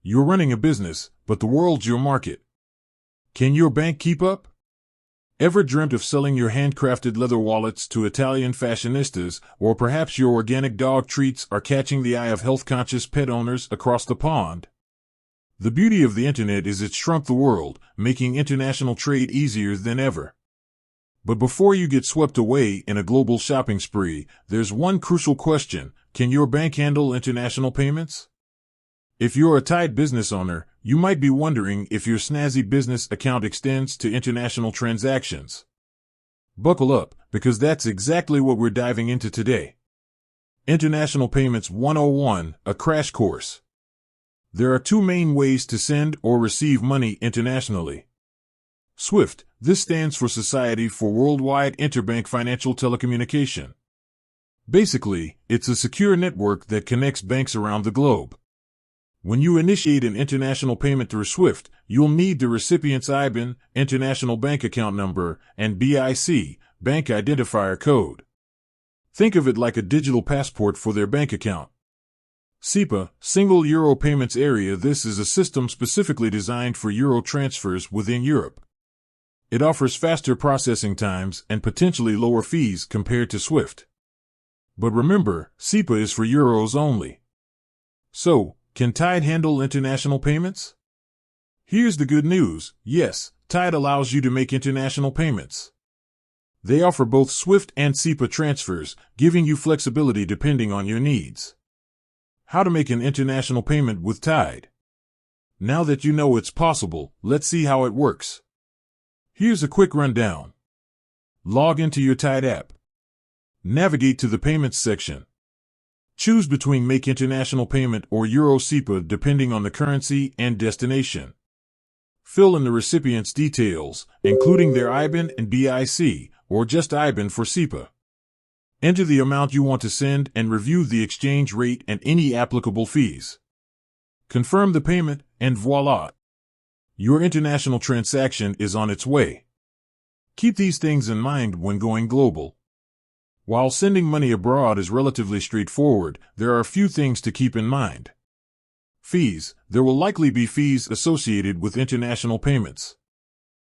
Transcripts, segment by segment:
You're running a business, but the world's your market. Can your bank keep up? Ever dreamt of selling your handcrafted leather wallets to Italian fashionistas, or perhaps your organic dog treats are catching the eye of health-conscious pet owners across the pond? The beauty of the internet is it's shrunk the world, making international trade easier than ever. But before you get swept away in a global shopping spree, there's one crucial question: can your bank handle international payments? If you're a Tide business owner, you might be wondering if your snazzy business account extends to international transactions. Buckle up, because that's exactly what we're diving into today. International Payments 101, a crash course. There are two main ways to send or receive money internationally. SWIFT, this stands for Society for Worldwide Interbank Financial Telecommunication. Basically, it's a secure network that connects banks around the globe. When you initiate an international payment through SWIFT, you'll need the recipient's IBAN, International Bank Account Number, and BIC, Bank Identifier Code. Think of it like a digital passport for their bank account. SEPA, Single Euro Payments Area. This is a system specifically designed for euro transfers within Europe. It offers faster processing times and potentially lower fees compared to SWIFT. But remember, SEPA is for euros only. So, can Tide handle international payments? Here's the good news: yes, Tide allows you to make international payments. They offer both SWIFT and SEPA transfers, giving you flexibility depending on your needs. How to make an international payment with Tide? Now that you know it's possible, let's see how it works. Here's a quick rundown. Log into your Tide app. Navigate to the Payments section. Choose between Make International Payment or Euro SEPA depending on the currency and destination. Fill in the recipient's details, including their IBAN and BIC, or just IBAN for SEPA. Enter the amount you want to send and review the exchange rate and any applicable fees. Confirm the payment, and voila! Your international transaction is on its way. Keep these things in mind when going global. While sending money abroad is relatively straightforward, there are a few things to keep in mind. Fees. There will likely be fees associated with international payments.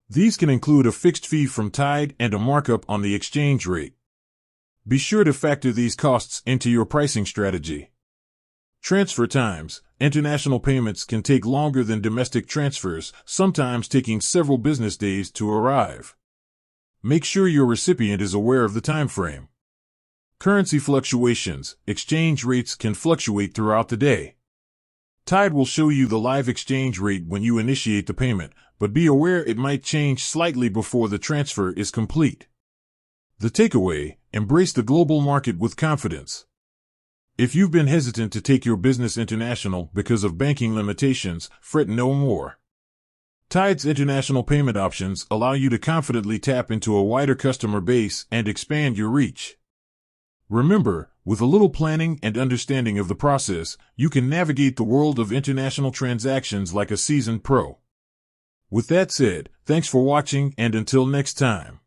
These can include a fixed fee from Tide and a markup on the exchange rate. Be sure to factor these costs into your pricing strategy. Transfer times. International payments can take longer than domestic transfers, sometimes taking several business days to arrive. Make sure your recipient is aware of the time frame. Currency fluctuations. Exchange rates can fluctuate throughout the day. Tide will show you the live exchange rate when you initiate the payment, but be aware it might change slightly before the transfer is complete. The takeaway: embrace the global market with confidence. If you've been hesitant to take your business international because of banking limitations, fret no more. Tide's international payment options allow you to confidently tap into a wider customer base and expand your reach. Remember, with a little planning and understanding of the process, you can navigate the world of international transactions like a seasoned pro. With that said, thanks for watching, and until next time.